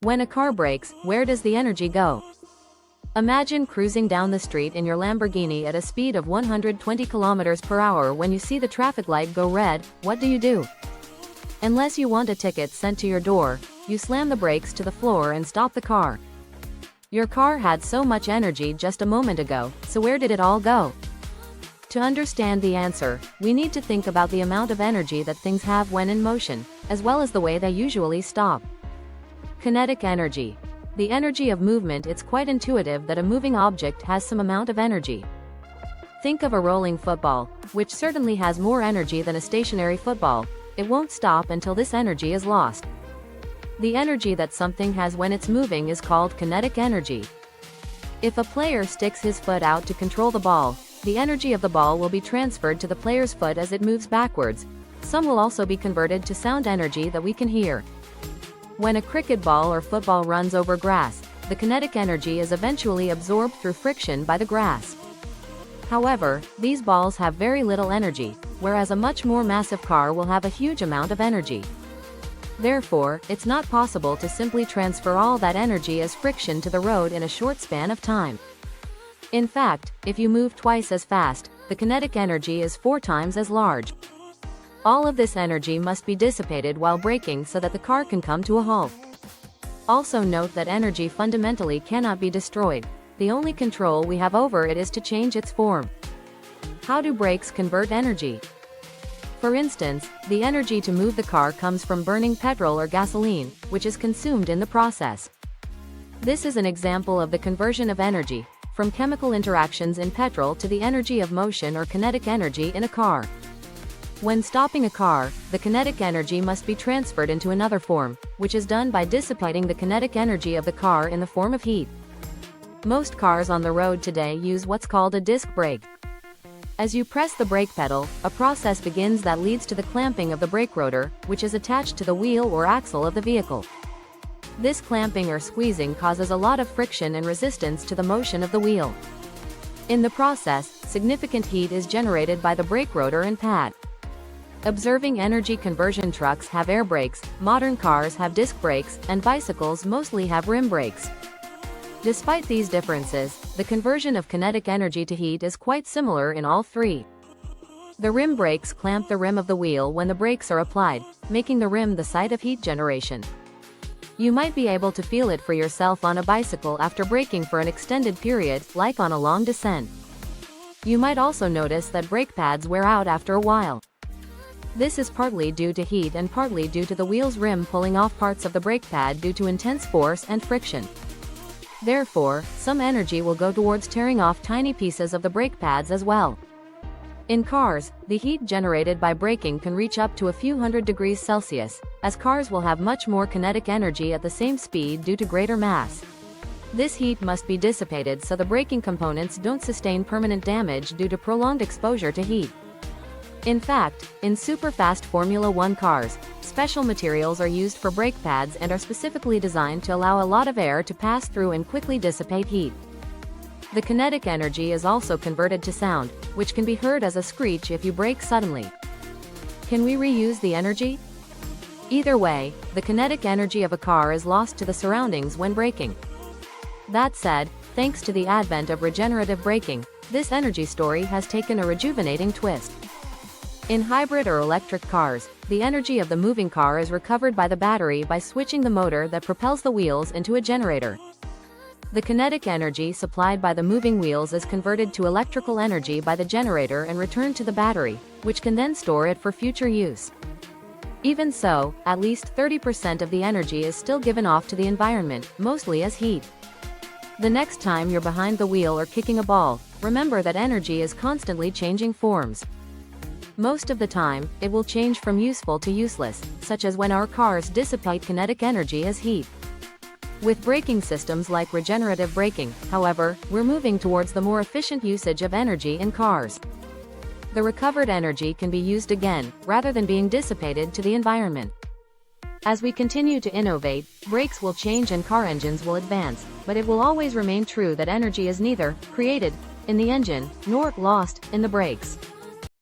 When a car brakes, where does the energy go? Imagine cruising down the street in your Lamborghini at a speed of 120 kilometers per hour. When you see the traffic light go red, what do? Unless you want a ticket sent to your door, you slam the brakes to the floor and stop the car. Your car had so much energy just a moment ago, so where did it all go? To understand the answer, we need to think about the amount of energy that things have when in motion, as well as the way they usually stop. Kinetic energy. The energy of movement. It's quite intuitive that a moving object has some amount of energy. Think of a rolling football, which certainly has more energy than a stationary football. It won't stop until this energy is lost. The energy that something has when it's moving is called kinetic energy. If a player sticks his foot out to control the ball, the energy of the ball will be transferred to the player's foot as it moves backwards. Some will also be converted to sound energy that we can hear. When a cricket ball or football runs over grass, the kinetic energy is eventually absorbed through friction by the grass. However, these balls have very little energy, whereas a much more massive car will have a huge amount of energy. Therefore, it's not possible to simply transfer all that energy as friction to the road in a short span of time. In fact, if you move twice as fast, the kinetic energy is 4 times as large. All of this energy must be dissipated while braking so that the car can come to a halt. Also note that energy fundamentally cannot be destroyed. The only control we have over it is to change its form. How do brakes convert energy? For instance, the energy to move the car comes from burning petrol or gasoline, which is consumed in the process. This is an example of the conversion of energy, from chemical interactions in petrol to the energy of motion or kinetic energy in a car. When stopping a car, the kinetic energy must be transferred into another form, which is done by dissipating the kinetic energy of the car in the form of heat. Most cars on the road today use what's called a disc brake. As you press the brake pedal, a process begins that leads to the clamping of the brake rotor, which is attached to the wheel or axle of the vehicle. This clamping or squeezing causes a lot of friction and resistance to the motion of the wheel. In the process, significant heat is generated by the brake rotor and pad. Observing energy conversion trucks have air brakes, modern cars have disc brakes, and bicycles mostly have rim brakes. Despite these differences, the conversion of kinetic energy to heat is quite similar in all three. The rim brakes clamp the rim of the wheel when the brakes are applied, making the rim the site of heat generation. You might be able to feel it for yourself on a bicycle after braking for an extended period, like on a long descent. You might also notice that brake pads wear out after a while. This is partly due to heat and partly due to the wheel's rim pulling off parts of the brake pad due to intense force and friction. Therefore, some energy will go towards tearing off tiny pieces of the brake pads as well. In cars, the heat generated by braking can reach up to a few hundred degrees Celsius, as cars will have much more kinetic energy at the same speed due to greater mass. This heat must be dissipated so the braking components don't sustain permanent damage due to prolonged exposure to heat. In fact, in super-fast Formula 1 cars, special materials are used for brake pads and are specifically designed to allow a lot of air to pass through and quickly dissipate heat. The kinetic energy is also converted to sound, which can be heard as a screech if you brake suddenly. Can we reuse the energy? Either way, the kinetic energy of a car is lost to the surroundings when braking. That said, thanks to the advent of regenerative braking, this energy story has taken a rejuvenating twist. In hybrid or electric cars, the energy of the moving car is recovered by the battery by switching the motor that propels the wheels into a generator. The kinetic energy supplied by the moving wheels is converted to electrical energy by the generator and returned to the battery, which can then store it for future use. Even so, at least 30% of the energy is still given off to the environment, mostly as heat. The next time you're behind the wheel or kicking a ball, remember that energy is constantly changing forms. Most of the time, it will change from useful to useless, such as when our cars dissipate kinetic energy as heat. With braking systems like regenerative braking, however, we're moving towards the more efficient usage of energy in cars. The recovered energy can be used again, rather than being dissipated to the environment. As we continue to innovate, brakes will change and car engines will advance, but it will always remain true that energy is neither created in the engine, nor lost in the brakes.